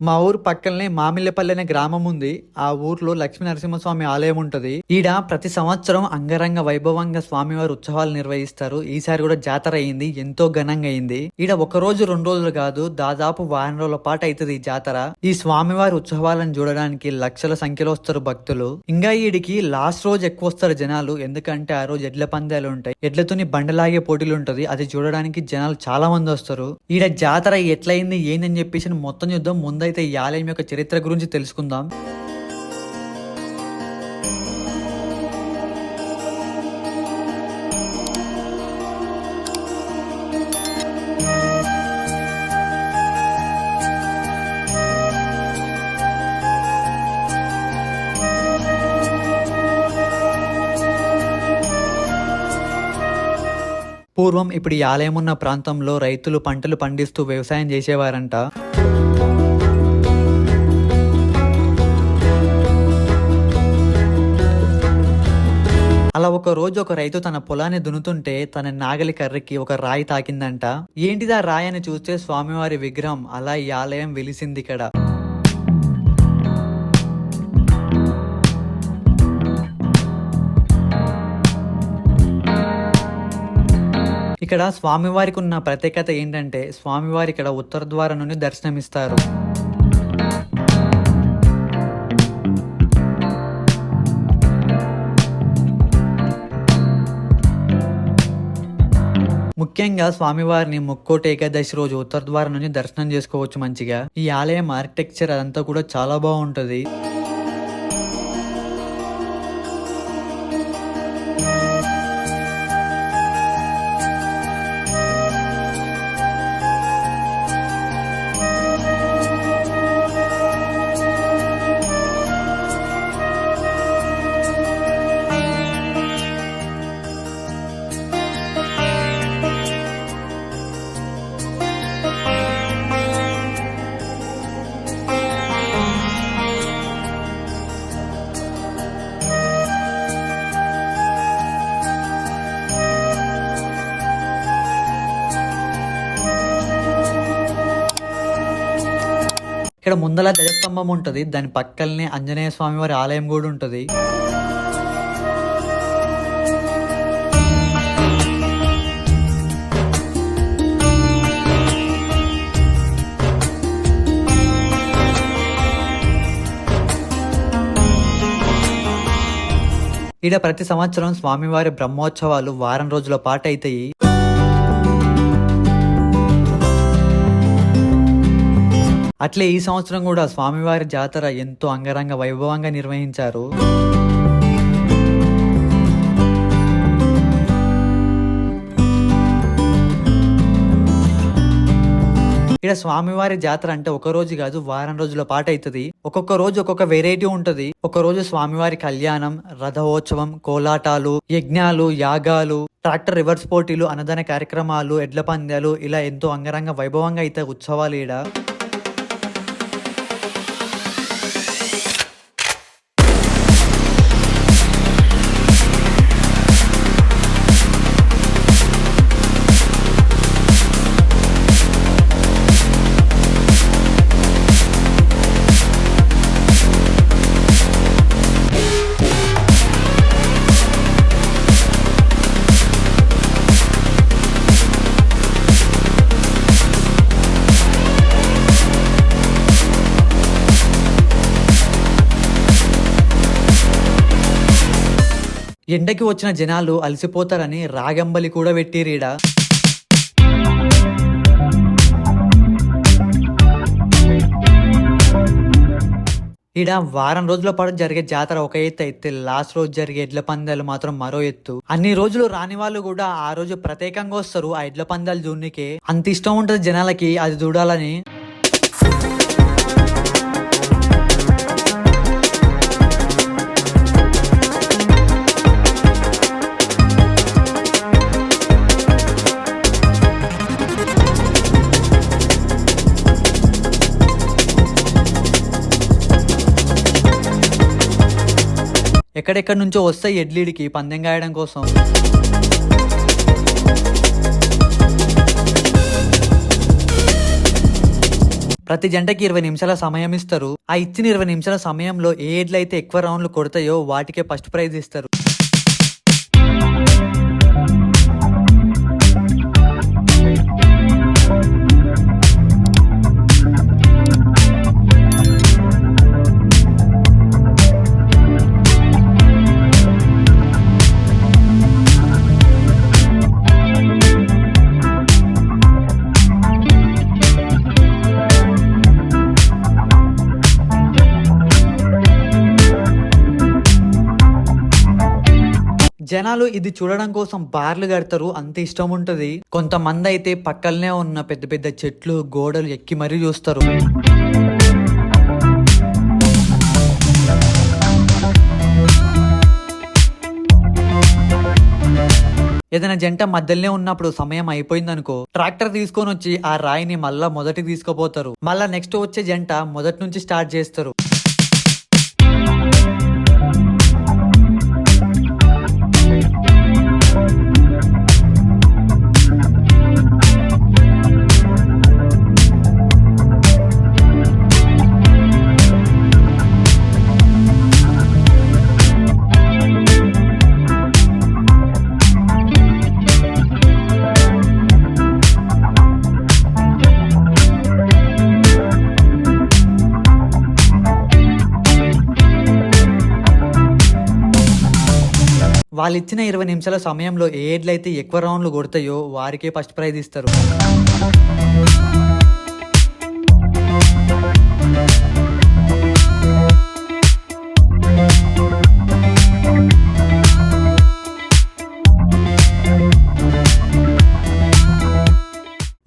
మా ఊరు పక్కనే మామిళ్ళపల్లి అనే గ్రామం ఉంది. ఆ ఊర్లో లక్ష్మీ నరసింహస్వామి ఆలయం ఉంటది. ఈడ ప్రతి సంవత్సరం అంగరంగ వైభవంగా స్వామివారి ఉత్సవాలు నిర్వహిస్తారు. ఈసారి కూడా జాతర అయింది, ఎంతో ఘనంగా అయింది. ఈడ ఒక రోజు 2 రోజులు కాదు, దాదాపు వారం రోజుల పాటు అవుతుంది ఈ జాతర. ఈ స్వామివారి ఉత్సవాలను చూడడానికి లక్షల సంఖ్యలో వస్తారు భక్తులు. ఇంకా ఈడికి లాస్ట్ రోజు ఎక్కువ వస్తారు జనాలు, ఎందుకంటే ఆ రోజు ఎడ్ల పందాలు ఉంటాయి, ఎడ్లతోని బండలాగే పోటీలు ఉంటది. అది చూడడానికి జనాలు చాలా మంది వస్తారు. ఈడ జాతర ఎట్లయింది ఏందని చెప్పేసి మొత్తం చూద్దాం. ముందైతే ఈ ఆలయం యొక్క చరిత్ర గురించి తెలుసుకుందాం. పూర్వం ఇప్పుడు ఈ ఆలయం ఉన్న ప్రాంతంలో రైతులు పంటలు పండిస్తూ వ్యవసాయం చేసేవారంట. అలా ఒక రోజు ఒక రైతు తన పొలాన్ని దున్నుతుంటే తన నాగలి కర్రకి ఒక రాయి తాకిందంట. ఏంటిదా రాయి అని చూస్తే స్వామివారి విగ్రహం. అలా ఈ ఆలయం వెలిసింది ఇక్కడ. ఇక్కడ స్వామివారికి ఉన్న ప్రత్యేకత ఏంటంటే స్వామివారి ఇక్కడ ఉత్తర ద్వారం నుండి దర్శనమిస్తారు. ముఖ్యంగా స్వామివారిని ముక్కోటి ఏకాదశి రోజు ఉత్తర ద్వారం నుంచి దర్శనం చేసుకోవచ్చు మంచిగా. ఈ ఆలయం ఆర్కిటెక్చర్ అదంతా కూడా చాలా బాగుంటది. ఇక్కడ ముందల ధ్వజస్తంభం ఉంటది, దాని పక్కనే ఆంజనేయ స్వామి వారి ఆలయం కూడా ఉంటది. ఈడ ప్రతి సంవత్సరం స్వామివారి బ్రహ్మోత్సవాలు వారం రోజుల పాటు అవుతాయి. అట్లే ఈ సంవత్సరం కూడా స్వామివారి జాతర ఎంతో అంగరంగ వైభవంగా నిర్వహించారు. ఇక్కడ స్వామివారి జాతర అంటే ఒక రోజు కాదు, వారం రోజుల పాటు అవుతుంది. ఒక్కొక్క రోజు ఒక్కొక్క వెరైటీ ఉంటది. ఒక రోజు స్వామివారి కళ్యాణం, రథోత్సవం, కోలాటాలు, యజ్ఞాలు, యాగాలు, ట్రాక్టర్ రివర్స్ పోటీలు, అన్నదాన కార్యక్రమాలు, ఎడ్ల పందాలు, ఇలా ఎంతో అంగరంగ వైభవంగా అయితే ఉత్సవాలు ఈడ. ఎండకి వచ్చిన జనాలు అలసిపోతారని రాగంబలి కూడా పెట్టిరీడ. ఈడ వారం రోజుల పాటు జరిగే జాతర ఒక ఎత్తు అయితే లాస్ట్ రోజు జరిగే ఎడ్ల పందాలు మాత్రం మరో ఎత్తు. అన్ని రోజులు రాని వాళ్ళు కూడా ఆ రోజు ప్రత్యేకంగా వస్తారు ఆ ఎడ్ల పందాలు చూడనికే. అంత ఇష్టం ఉంటది జనాలకి అది చూడాలని. ఎక్కడెక్కడి నుంచో వస్తాయి ఎడ్లీడికి పందెం గాయడం కోసం. ప్రతి జంటకి 20 నిమిషాల సమయం ఇస్తారు. ఆ ఇచ్చిన 20 నిమిషాల సమయంలో ఏ ఎడ్లు అయితే ఎక్కువ రౌండ్లు కొడతాయో వాటికే ఫస్ట్ ప్రైజ్ ఇస్తారు. జనాలు ఇది చూడడం కోసం బార్లు కడతారు, అంత ఇష్టం ఉంటది. కొంతమంది అయితే పక్కనే ఉన్న పెద్ద పెద్ద చెట్లు గోడలు ఎక్కి మరీ చూస్తారు. ఏదైనా జంట మధ్యలోనే ఉన్నప్పుడు సమయం అయిపోయిందనుకో, ట్రాక్టర్ తీసుకొని వచ్చి ఆ రాయిని మళ్ళా మొదటి తీసుకుపోతారు. మళ్ళా నెక్స్ట్ వచ్చే జంట మొదటి నుంచి స్టార్ట్ చేస్తారు. వాళ్ళు ఇచ్చిన 20 నిమిషాల సమయంలో ఏ ఎడ్లయితే ఎక్కువ రౌండ్లు కొడతాయో వారికే ఫస్ట్ ప్రైజ్ ఇస్తారు.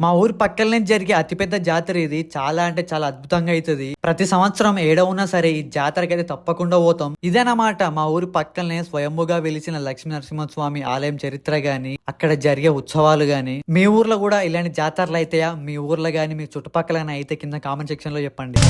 మా ఊరు పక్కనే జరిగే అతిపెద్ద జాతర ఇది. చాలా అంటే చాలా అద్భుతంగా అవుతుంది. ప్రతి సంవత్సరం ఏడవున్నా సరే ఈ జాతరకి అయితే తప్పకుండా పోతాం. ఇదేనమాట మా ఊరి పక్కనే స్వయంభుగా వెలిసిన లక్ష్మీ నరసింహస్వామి ఆలయం చరిత్ర గాని, అక్కడ జరిగే ఉత్సవాలు గాని. మీ ఊర్లో కూడా ఇలాంటి జాతరలు అయితాయా? మీ ఊర్లో గాని మీ చుట్టుపక్కల అయితే కింద కామెంట్ సెక్షన్ లో చెప్పండి.